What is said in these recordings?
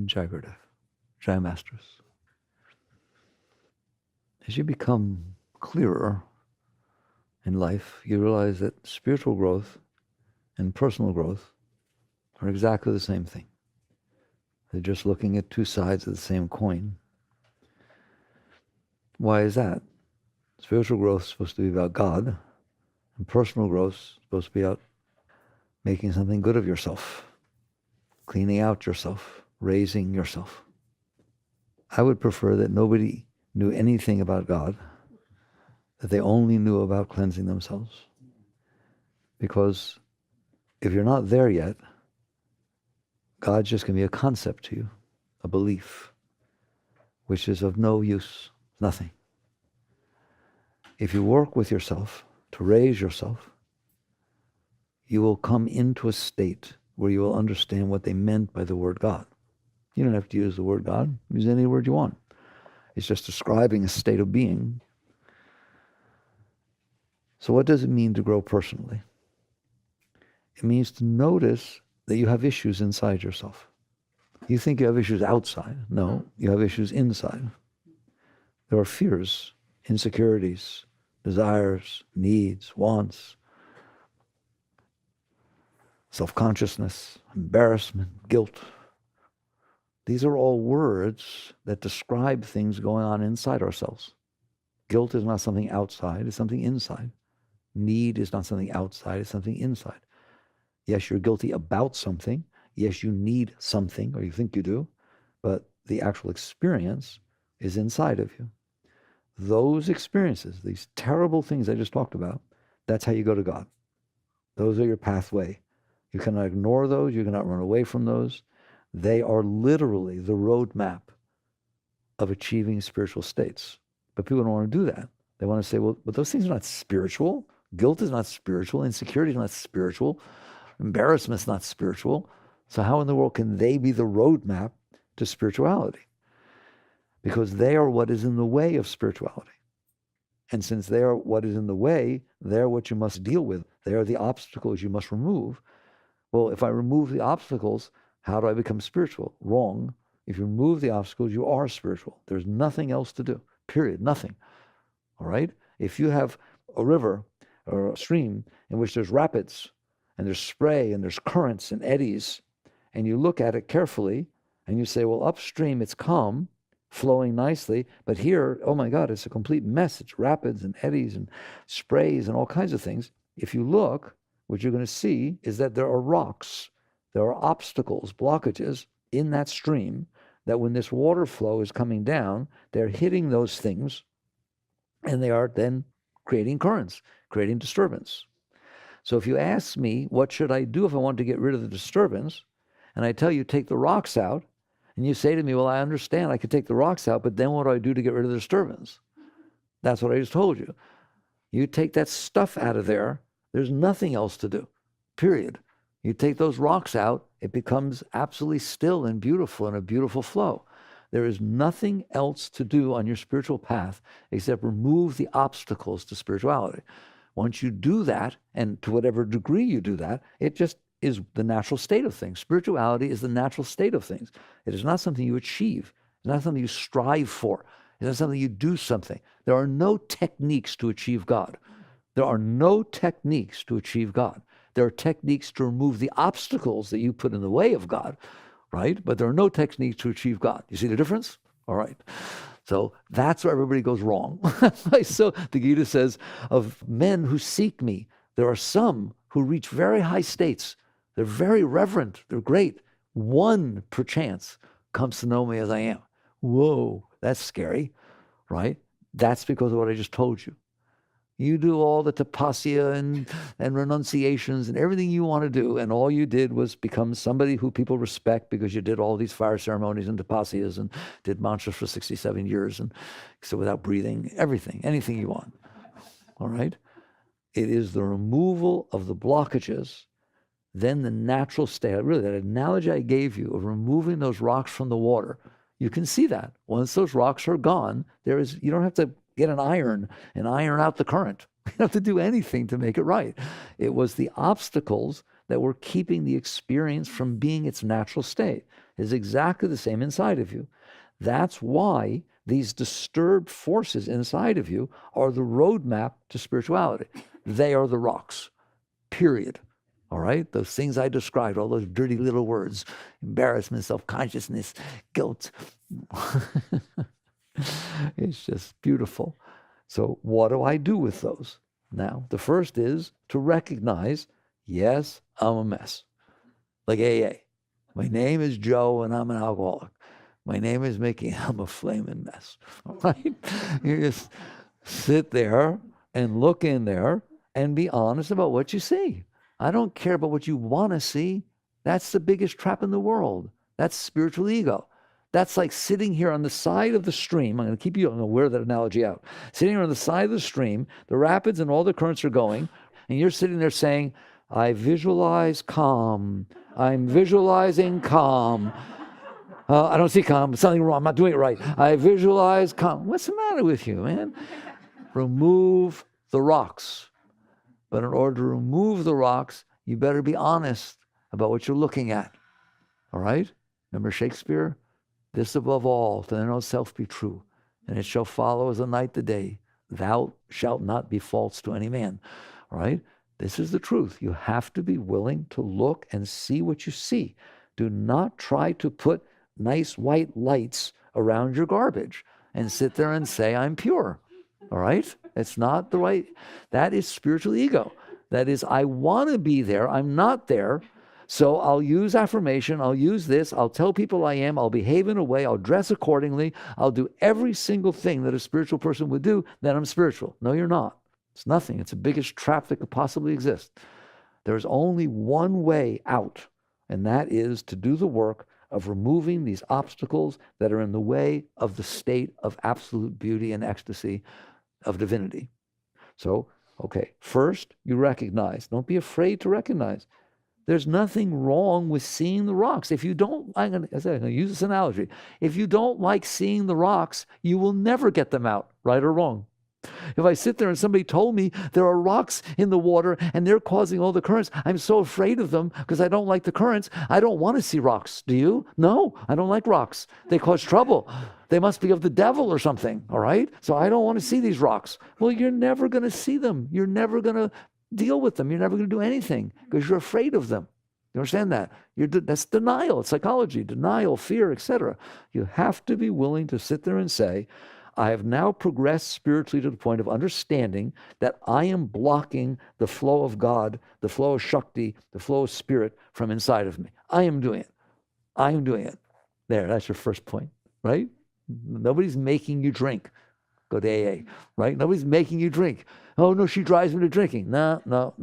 Jai Gurudev. Jai Masters. As you become clearer in life, you realize that spiritual growth and personal growth are exactly the same thing. They're just looking at two sides of the same coin. Why is that? Spiritual growth is supposed to be about God, and personal growth is supposed to be about making something good of yourself, cleaning out yourself, raising yourself. I would prefer that nobody knew anything about God, that they only knew about cleansing themselves. Because if you're not there yet, God's just going to be a concept to you, a belief, which is of no use, nothing. If you work with yourself to raise yourself, you will come into a state where you will understand what they meant by the word God. You don't have to use the word God. Use any word you want. It's just describing a state of being. So what does it mean to grow personally? It means to notice that you have issues inside yourself. You think you have issues outside. No, you have issues inside. There are fears, insecurities, desires, needs, wants, self-consciousness, embarrassment, guilt. These are all words that describe things going on inside ourselves. Guilt is not something outside, it's something inside. Need is not something outside, it's something inside. Yes, you're guilty about something. Yes, you need something, or you think you do, but the actual experience is inside of you. Those experiences, these terrible things I just talked about, that's how you go to God. Those are your pathway. You cannot ignore those. You cannot run away from those. They are literally the roadmap of achieving spiritual states. But people don't want to do that. They want to say, well, but those things are not spiritual. Guilt is not spiritual. Insecurity is not spiritual. Embarrassment is not spiritual. So how in the world can they be the roadmap to spirituality? Because they are what is in the way of spirituality. And since they are what is in the way, they're what you must deal with. They are the obstacles you must remove. Well, if I remove the obstacles, how do I become spiritual? Wrong. If you remove the obstacles, you are spiritual. There's nothing else to do. Period. Nothing. All right? If you have a river or a stream in which there's rapids and there's spray and there's currents and eddies, and you look at it carefully and you say, well, upstream it's calm, flowing nicely, but here, oh my God, it's a complete mess. It's rapids and eddies and sprays and all kinds of things. If you look, what you're going to see is that there are rocks, there are obstacles, blockages in that stream, that when this water flow is coming down, they're hitting those things, and they are then creating currents, creating disturbance. So if you ask me, what should I do if I want to get rid of the disturbance, and I tell you, take the rocks out, and you say to me, well, I understand I could take the rocks out, but then what do I do to get rid of the disturbance? That's what I just told you. You take that stuff out of there, there's nothing else to do, period. You take those rocks out, it becomes absolutely still and beautiful and a beautiful flow. There is nothing else to do on your spiritual path except remove the obstacles to spirituality. Once you do that, and to whatever degree you do that, it just is the natural state of things. Spirituality is the natural state of things. It is not something you achieve. It's not something you strive for. It's not something you do something. There are no techniques to achieve God. There are no techniques to achieve God. There are techniques to remove the obstacles that you put in the way of God, right? But there are no techniques to achieve God. You see the difference? All right. So that's where everybody goes wrong. So the Gita says, of men who seek me, there are some who reach very high states. They're very reverent. They're great. One, perchance, comes to know me as I am. Whoa, that's scary, right? That's because of what I just told you. You do all the tapasya and renunciations and everything you want to do, and all you did was become somebody who people respect because you did all these fire ceremonies and tapasyas and did mantras for 67 years, and so without breathing, everything, anything you want. All right? It is the removal of the blockages, then the natural state. Really, that analogy I gave you of removing those rocks from the water, you can see that. Once those rocks are gone, you don't have to get an iron and iron out the current. You don't have to do anything to make it right. It was the obstacles that we're keeping the experience from being its natural state. It's exactly the same inside of you. That's why these disturbed forces inside of you are the roadmap to spirituality. They are the rocks, period. All right? Those things I described, all those dirty little words, embarrassment, self-consciousness, guilt. It's just beautiful. So what do I do with those? Now, the first is to recognize, yes, I'm a mess. Like AA. My name is Joe and I'm an alcoholic. My name is Mickey. I'm a flaming mess. All right? You just sit there and look in there and be honest about what you see. I don't care about what you want to see. That's the biggest trap in the world. That's spiritual ego. That's like sitting here on the side of the stream. I'm going to keep you, I'm going to wear that analogy out. Sitting here on the side of the stream, the rapids and all the currents are going, and you're sitting there saying, I visualize calm. I'm visualizing calm. I don't see calm. Something wrong. I'm not doing it right. I visualize calm. What's the matter with you, man? Remove the rocks. But in order to remove the rocks, you better be honest about what you're looking at. All right? Remember Shakespeare? This above all, to thine own self be true, and it shall follow as the night the day. Thou shalt not be false to any man. All right? This is the truth. You have to be willing to look and see what you see. Do not try to put nice white lights around your garbage and sit there and say, I'm pure. All right? It's not the right. That is spiritual ego. That is, I want to be there. I'm not there. So I'll use affirmation. I'll use this. I'll tell people I am. I'll behave in a way. I'll dress accordingly. I'll do every single thing that a spiritual person would do. Then I'm spiritual. No, you're not. It's nothing. It's the biggest trap that could possibly exist. There's only one way out, and that is to do the work of removing these obstacles that are in the way of the state of absolute beauty and ecstasy of divinity. So, okay, first you recognize. Don't be afraid to recognize. There's nothing wrong with seeing the rocks. If you don't, I'm going to use this analogy. If you don't like seeing the rocks, you will never get them out, right or wrong. If I sit there and somebody told me there are rocks in the water and they're causing all the currents, I'm so afraid of them because I don't like the currents. I don't want to see rocks. Do you? No, I don't like rocks. They cause trouble. They must be of the devil or something, all right? So I don't want to see these rocks. Well, you're never going to see them. You're never going to deal with them. You're never going to do anything because you're afraid of them. You understand that? That's denial. It's psychology, denial, fear, etc. You have to be willing to sit there and say, I have now progressed spiritually to the point of understanding that I am blocking the flow of God, the flow of Shakti, the flow of spirit from inside of me. I am doing it. I am doing it. There, that's your first point, right? Nobody's making you drink. Go to AA, right? Nobody's making you drink. Oh, no, she drives me to drinking. No.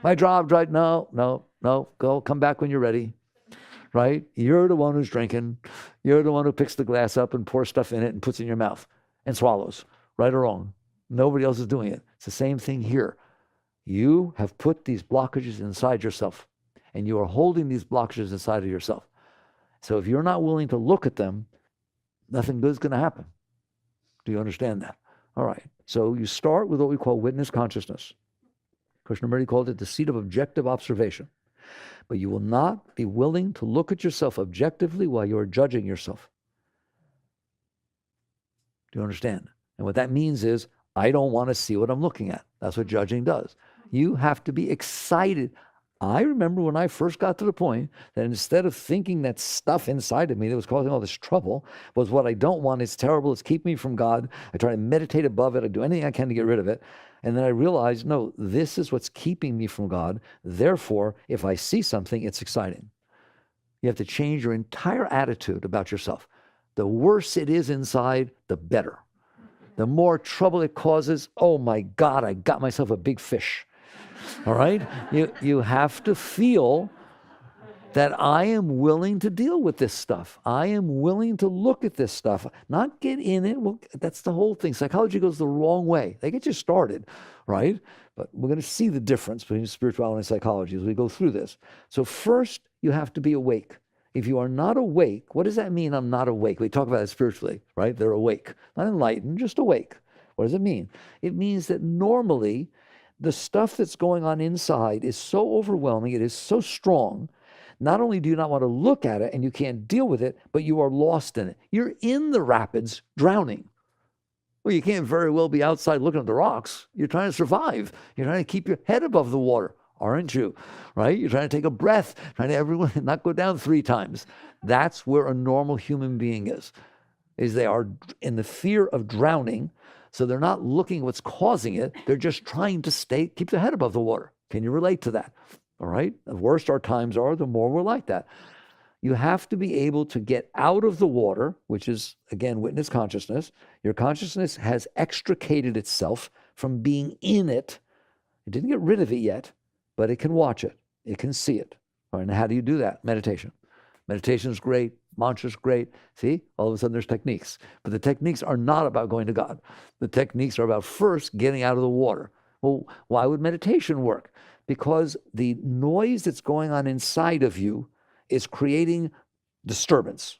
My job drives, no. Go, come back when you're ready, right? You're the one who's drinking. You're the one who picks the glass up and pours stuff in it and puts it in your mouth and swallows, right or wrong. Nobody else is doing it. It's the same thing here. You have put these blockages inside yourself, and you are holding these blockages inside of yourself. So if you're not willing to look at them, nothing good is going to happen. Do you understand that? All right. So you start with what we call witness consciousness. Krishnamurti called it the seat of objective observation. But you will not be willing to look at yourself objectively while you are judging yourself. Do you understand? And what that means is, I don't want to see what I'm looking at. That's what judging does. You have to be excited. I remember when I first got to the point that instead of thinking that stuff inside of me that was causing all this trouble was what I don't want, it's terrible, it's keeping me from God, I try to meditate above it, I do anything I can to get rid of it. And then I realized, no, this is what's keeping me from God. Therefore, if I see something, it's exciting. You have to change your entire attitude about yourself. The worse it is inside, the better. The more trouble it causes, oh my God, I got myself a big fish. All right? You have to feel that I am willing to deal with this stuff. I am willing to look at this stuff, not get in it. Well, that's the whole thing. Psychology goes the wrong way. They get you started, right? But we're going to see the difference between spirituality and psychology as we go through this. So first, you have to be awake. If you are not awake, what does that mean, I'm not awake? We talk about it spiritually, right? They're awake. Not enlightened, just awake. What does it mean? It means that normally The stuff that's going on inside is so overwhelming, it is so strong. Not only do you not want to look at it and you can't deal with it, but you are lost in it. You're in the rapids drowning. Well, you can't very well be outside looking at the rocks. You're trying to survive. You're trying to keep your head above the water, aren't you? Right? You're trying to take a breath, trying to everyone not go down 3 times. That's where a normal human being is they are in the fear of drowning. So they're not looking at what's causing it. They're just trying to keep their head above the water. Can you relate to that? All right. The worse our times are, the more we're like that. You have to be able to get out of the water, which is, again, witness consciousness. Your consciousness has extricated itself from being in it. It didn't get rid of it yet, but it can watch it. It can see it. All right, and how do you do that? Meditation. Meditation is great. Mantra is great. See, all of a sudden there's techniques. But the techniques are not about going to God. The techniques are about first getting out of the water. Well, why would meditation work? Because the noise that's going on inside of you is creating disturbance.